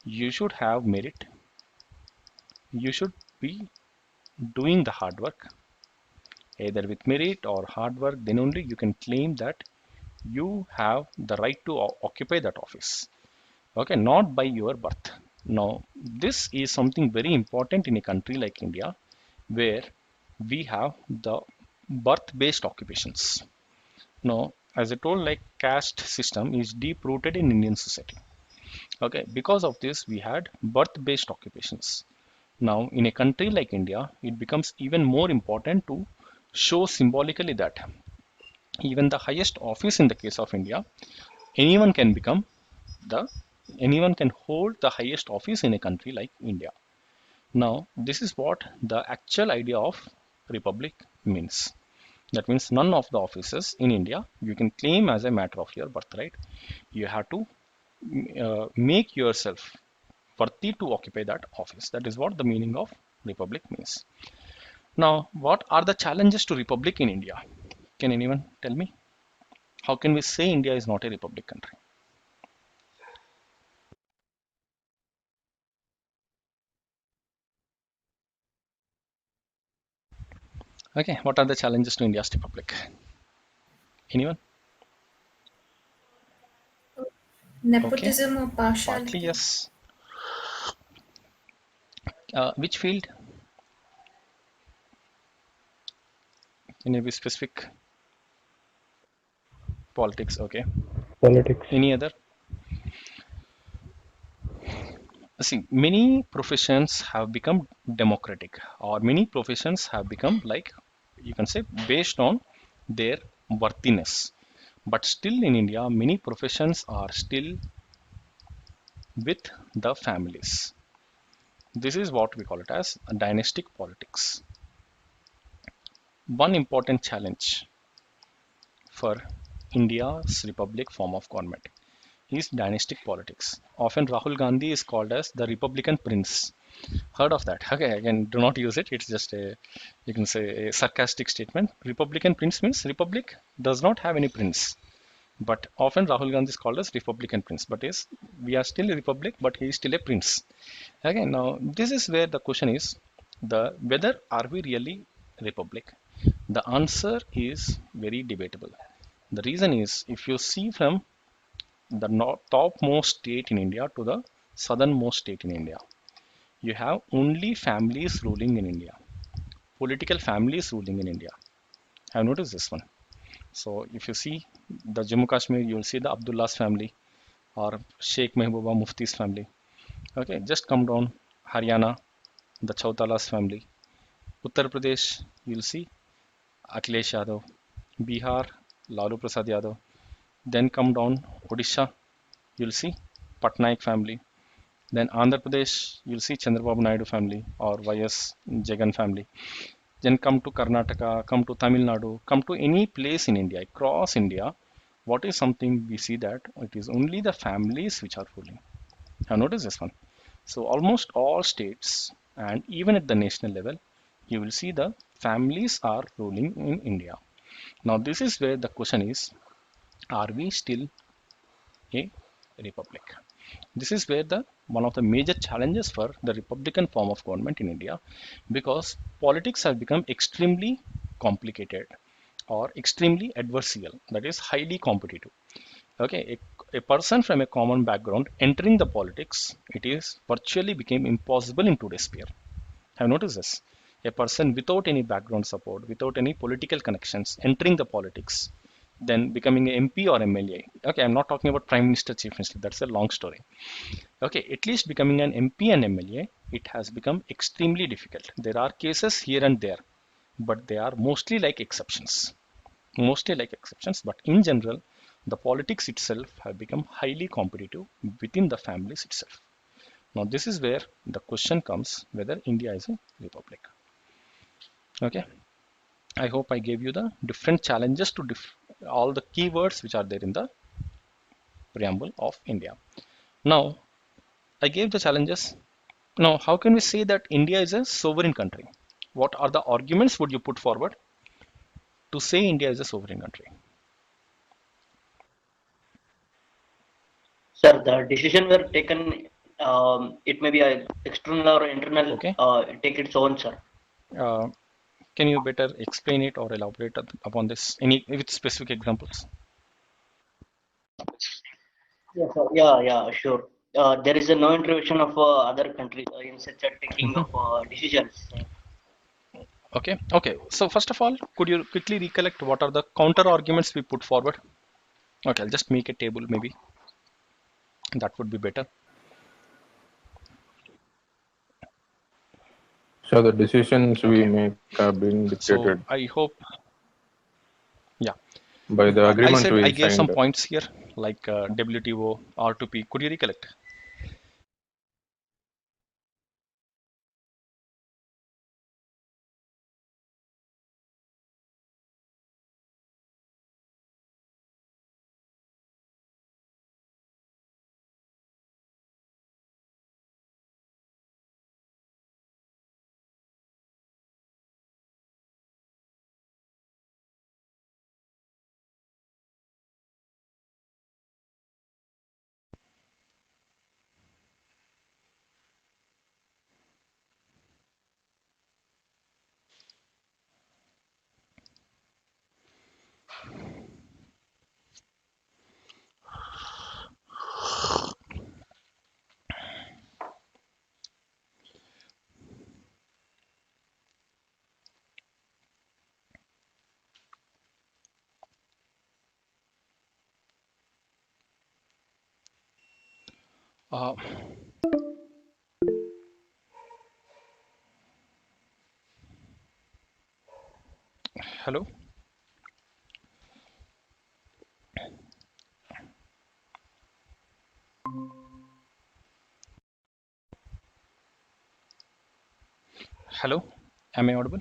You should have merit. You should be doing the hard work. Either with merit or hard work, then only you can claim that you have the right to occupy that office. Okay, not by your birth. Now, this is something very important in a country like India, where we have the birth-based occupations. Now, as I told, like caste system is deep rooted in Indian society. Okay, because of this, we had birth-based occupations. Now, in a country like India, it becomes even more important to show symbolically that even the highest office in the case of India, anyone can become the anyone can hold the highest office in a country like India. Now, this is what the actual idea of republic means. That means none of the offices in India you can claim as a matter of your birthright. You have to make yourself worthy to occupy that office. That is what the meaning of republic means. Now, what are the challenges to republic in India? Can anyone tell me? How can we say India is not a republic country? Okay, what are the challenges to India's republic? Anyone? Okay, Nepotism or partly partiality? yes. Which field? Can you be specific? Politics, okay. Politics. Any other? See, many professions have become democratic, or many professions have become like you can say based on their worthiness. But still in India, many professions are still with the families. This is what we call it as dynastic politics. One important challenge for India's republic form of government is dynastic politics. Often Rahul Gandhi is called as the Republican Prince. Heard of that? Okay, again, do not use it. It's just a, you can say, a sarcastic statement. Republican Prince means Republic does not have any prince. But often Rahul Gandhi is called as Republican Prince. But is we are still a republic, but he is still a prince. Again, now this is where the question is the whether are we really republic? The answer is very debatable. The reason is if you see from the topmost state in India to the southernmost state in India, you have only families ruling in India, political families ruling in India. I've noticed this one. So if you see the Jammu Kashmir, you will see the Abdullah's family or Sheikh Mehbooba Mufti's family. Okay, just come down Haryana, the Chautala's family. Uttar Pradesh, you'll see Akhilesh Yadav. Bihar, Lalu Prasad Yadav. Then come down Odisha, you'll see Patnaik family. Then Andhra Pradesh, you'll see Chandrababu Naidu family or YS Jagan family. Then come to Karnataka, come to Tamil Nadu, come to any place in India, across India. What is something we see that it is only the families which are ruling. Have noticed this one. So almost all states and even at the national level, you will see the families are ruling in India. Now this is where the question is, are we still a republic? This is where the one of the major challenges for the republican form of government in India, because politics have become extremely complicated or extremely adversarial, that is highly competitive. Okay, a person from a common background entering the politics, it is virtually became impossible in today's sphere. Have noticed this? A person without any background support, without any political connections, entering the politics, then becoming an MP or MLA. Okay, I'm not talking about Prime Minister, Chief Minister. That's a long story. Okay, at least becoming an MP and MLA, it has become extremely difficult. There are cases here and there, but they are mostly like exceptions. Mostly like exceptions, but in general, the politics itself have become highly competitive within the families itself. Now, this is where the question comes whether India is a republic. Okay, I hope I gave you the different challenges to all the keywords which are there in the preamble of India. Now, I gave the challenges. Now, how can we say that India is a sovereign country? What are the arguments would you put forward? to say India is a sovereign country? Sir, the decision were taken. It may be a external or internal. Okay. Take its own, sir. Uh, can you better explain it or elaborate upon this? Any with specific examples? Yes, sir. Yeah, sure. There is no intervention of other countries in such a taking of decisions. Okay. Okay. So first of all, could you quickly recollect what are the counter arguments we put forward? Okay, I'll just make a table maybe. That would be better. So the decisions we make have been So dictated I hope, yeah. by the I agreements said we I gave some signed. points here like WTO, R2P. Could you recollect? Uh, hello. Hello. Am I audible?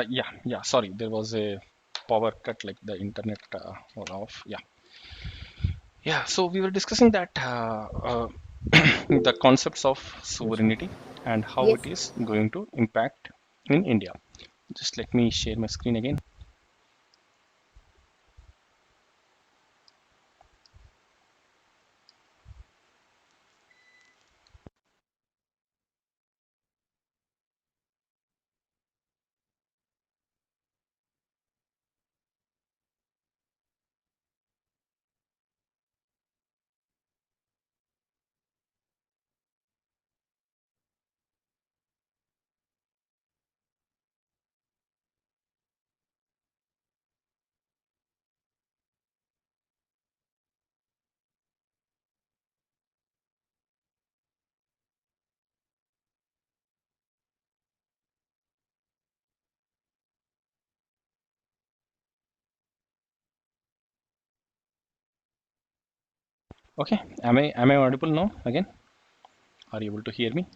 Yeah. Sorry, there was a power cut, like the internet was off. Yeah. So we were discussing that the concepts of sovereignty and how Yes. it is going to impact in India. Just let me share my screen again. Okay. Am I audible now again? Are you able to hear me?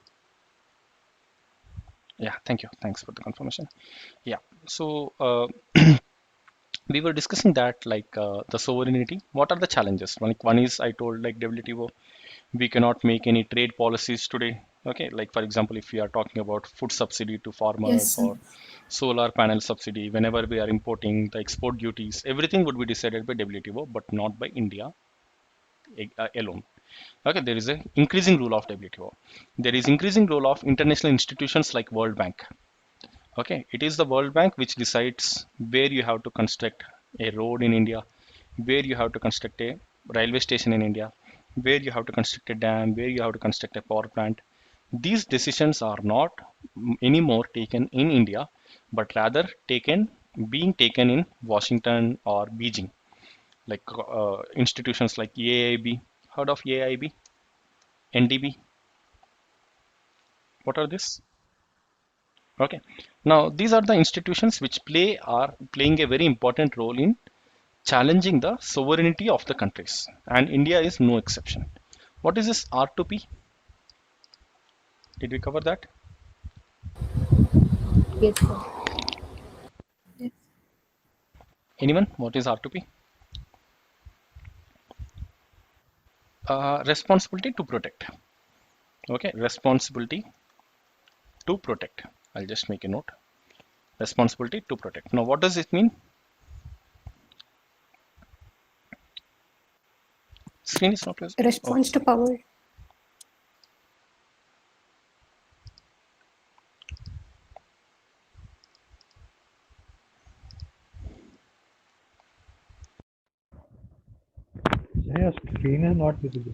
Yeah. Thank you. Thanks for the confirmation. Yeah. So we were discussing that like the sovereignty. What are the challenges? One is I told like WTO, we cannot make any trade policies today. Okay, like for example, if we are talking about food subsidy to Yes, farmers sir. or solar panel subsidy, whenever we are importing the export duties, everything would be decided by WTO, but not by India alone. Okay, there is a increasing role of WTO. There is increasing role of international institutions like World Bank. Okay, it is the World Bank which decides where you have to construct a road in India, where you have to construct a railway station in India, where you have to construct a dam, where you have to construct a power plant. These decisions are not anymore taken in India, but rather being taken in Washington or Beijing, like institutions like AIB. Heard of AIB? NDB? What are this? Okay. Now these are the institutions which are playing a very important role in challenging the sovereignty of the countries, and India is no exception. What is this R2P? Did we cover that? Yes, sir. Yes. Anyone? What is R2P? Responsibility to protect. Okay, responsibility to protect. I'll just make a note. Responsibility to protect. Now, what does it mean? Screen is not visible. Response to power. Your screen is not visible.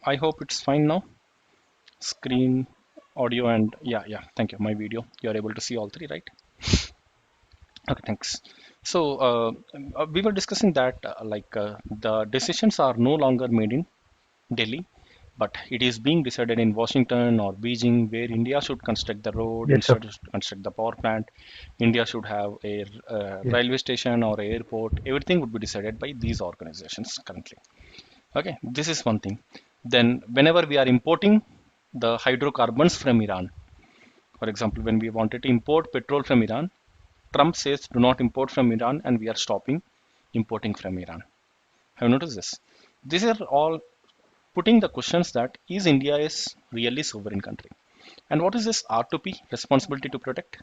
I hope it's fine now. Screen, audio, and yeah. Thank you. My video. You are able to see all three, right? Okay, thanks. So we were discussing that the decisions are no longer made in Delhi, but it is being decided in Washington or Beijing, where India should construct the road, Yes, sir. instead of construct the power plant. India should have a Yes. railway station or airport. Everything would be decided by these organizations currently. Okay, this is one thing. Then, whenever we are importing the hydrocarbons from Iran, for example, when we wanted to import petrol from Iran, Trump says do not import from Iran, and we are stopping importing from Iran. Have you noticed this? These are all putting the questions that is India is really sovereign country, and what is this R2P, responsibility to protect?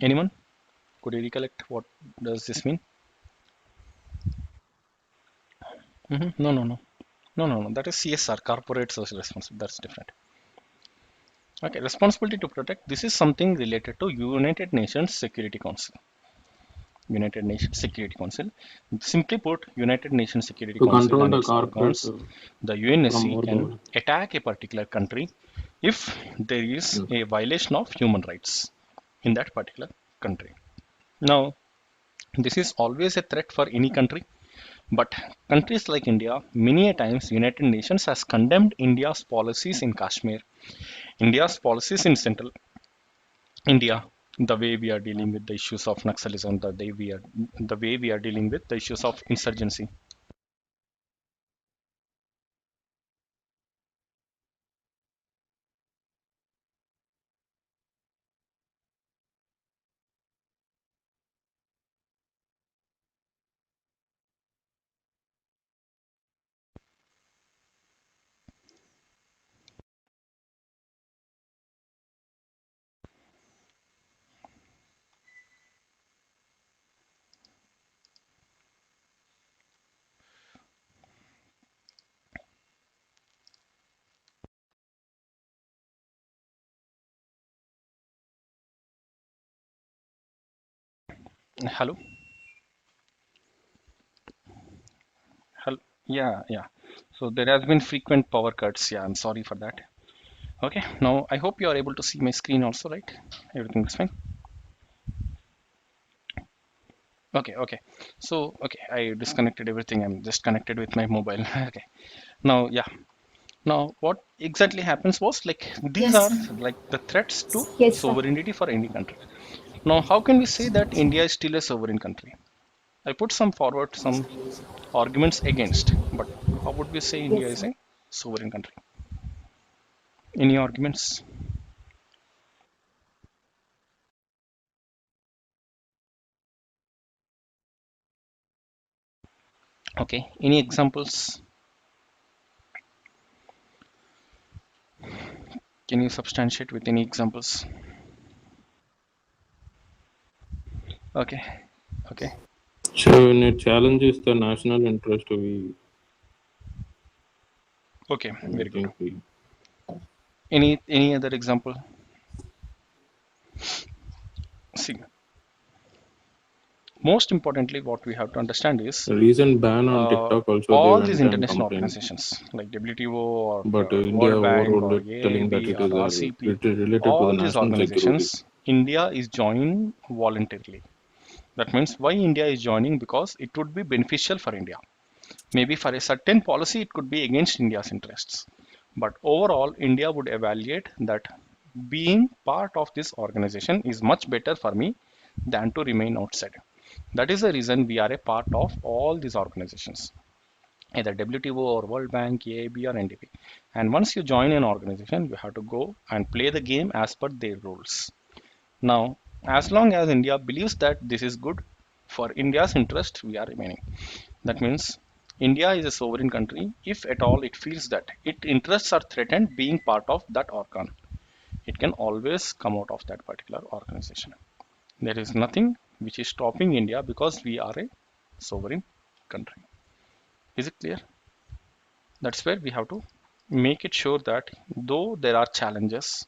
Anyone? Could you recollect what does this mean? No, no, no, no, no, no. That is CSR, corporate social responsibility. That's different. Okay, responsibility to protect. This is something related to United Nations Security Council. United Nations Security Council. Simply put, United Nations Security To Council control and the its corporate organs, the from UNSC more can power. attack a particular country if there is Mm. a violation of human rights in that particular country. Now, this is always a threat for any country, but countries like India, many a times United Nations has condemned India's policies in Kashmir, India's policies in Central India, the way we are dealing with the issues of Naxalism, the way we are dealing with the issues of insurgency. Hello, hello. Yeah. So there has been frequent power cuts. Yeah, I'm sorry for that. Okay, now I hope you are able to see my screen also, right? Everything is fine. Okay. So okay, I disconnected everything. I'm just connected with my mobile. Okay. Now, yeah. Now, what exactly happens was like these Yes, are sir. like the threats to Yes, sir. sovereignty for any country. Now, how can we say that India is still a sovereign country? I put some arguments against, but how would we say India Yes, is sir. a sovereign country? Any arguments? Okay, any examples? Can you substantiate with any examples? Okay, okay, So when it challenges the national interest, okay, I very good. think we Any other example? See, most importantly, what we have to understand is the recent ban on uh, TikTok also they all these went and international complained, organizations like WTO or but India World Bank overruled or it, telling that AIB it or is RCP, related to the all these national security. organizations, India is joining voluntarily. That means why India is joining, because it would be beneficial for India. Maybe for a certain policy, it could be against India's interests. But overall, India would evaluate that being part of this organization is much better for me than to remain outside. That is the reason we are a part of all these organizations. either WTO or World Bank, EIB or NDP. And once you join an organization, you have to go and play the game as per their rules. Now, as long as India believes that this is good for India's interest, we are remaining. That means India is a sovereign country if at all it feels that its interests are threatened being part of that organ. It can always come out of that particular organization. There is nothing which is stopping India because we are a sovereign country. Is it clear? That's where we have to make it sure that though there are challenges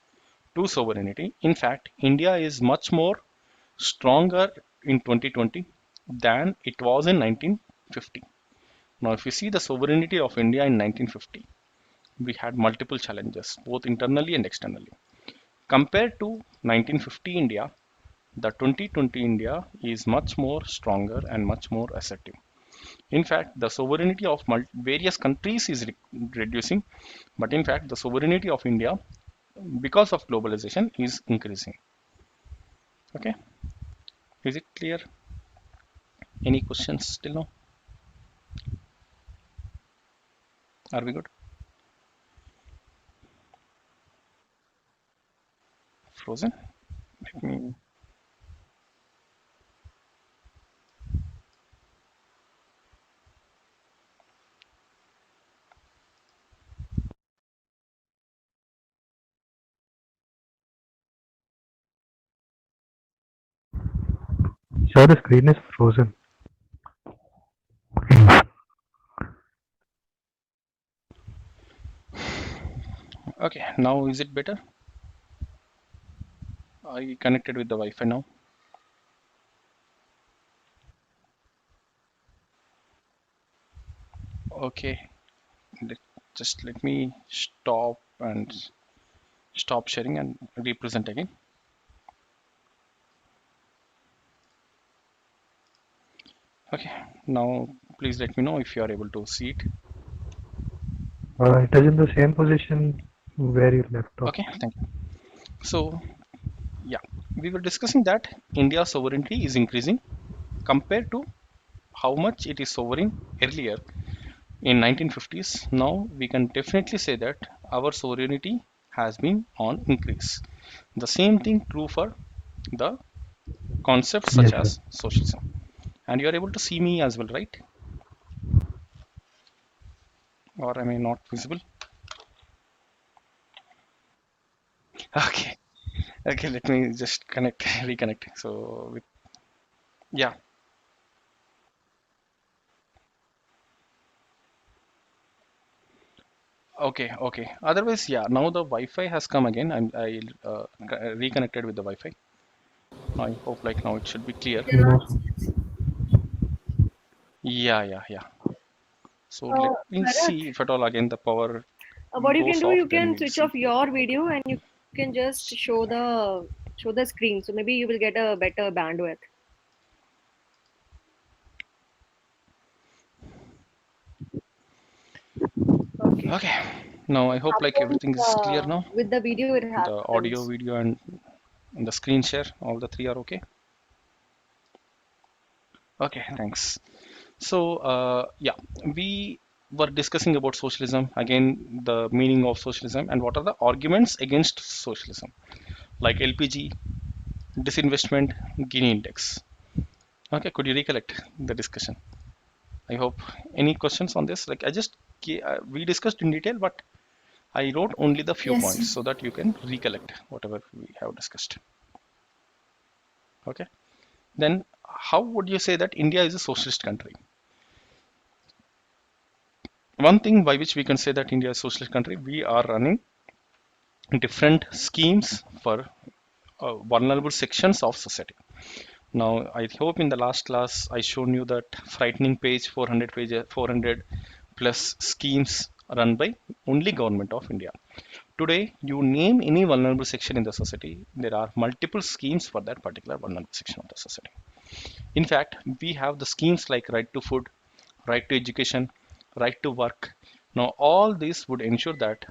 to sovereignty, in fact, India is much more stronger in 2020 than it was in 1950. Now, if you see the sovereignty of India in 1950, we had multiple challenges, both internally and externally. Compared to 1950 India, the 2020 India is much more stronger and much more assertive. In fact, the sovereignty of various countries is reducing, but in fact, the sovereignty of India, because of globalization, is increasing. Okay, is it clear? Any questions till now? Are we good? Frozen? Let me. Sure, the screen is frozen. Okay, now is it better? Are you connected with the Wi-Fi now? Okay, just let me stop and stop sharing and represent again. Okay, now please let me know if you are able to see it. It is in the same position where you left off. Okay, thank you. So, yeah, we were discussing that India's sovereignty is increasing compared to how much it is sovereign earlier in 1950s. Now we can definitely say that our sovereignty has been on increase. The same thing true for the concepts such Yes, sir. as socialism. And you are able to see me as well, right? Or am I not visible? Okay, okay, let me just connect, reconnect. So, yeah, okay, okay. Otherwise, yeah, now the Wi-Fi has come again. I reconnected with the Wi-Fi. I hope like now it should be clear. You're not. Yeah, yeah, yeah. So let me Bharat, see if at all again the power what you can goes do, off, you then can we'll switch see. off your video and you can just show the screen. So maybe you will get a better bandwidth. Okay. Okay. Now I hope like everything is clear now. With the video, it The audio, happens. video, and the screen share, all the three are okay. Okay, thanks. So, yeah, we were discussing about socialism, again, the meaning of socialism, and what are the arguments against socialism, like LPG, disinvestment, Gini index. Okay, could you recollect the discussion? I hope any questions on this? Like, we discussed in detail, but I wrote only the few Yes. points so that you can recollect whatever we have discussed. Okay, then how would you say that India is a socialist country? One thing by which we can say that India is a socialist country, we are running different schemes for vulnerable sections of society. Now, I hope in the last class I shown you that frightening page 400 plus schemes run by only government of India. Today, you name any vulnerable section in the society, there are multiple schemes for that particular vulnerable section of the society. In fact, we have the schemes like right to food, right to education, right to work. Now, all these would ensure that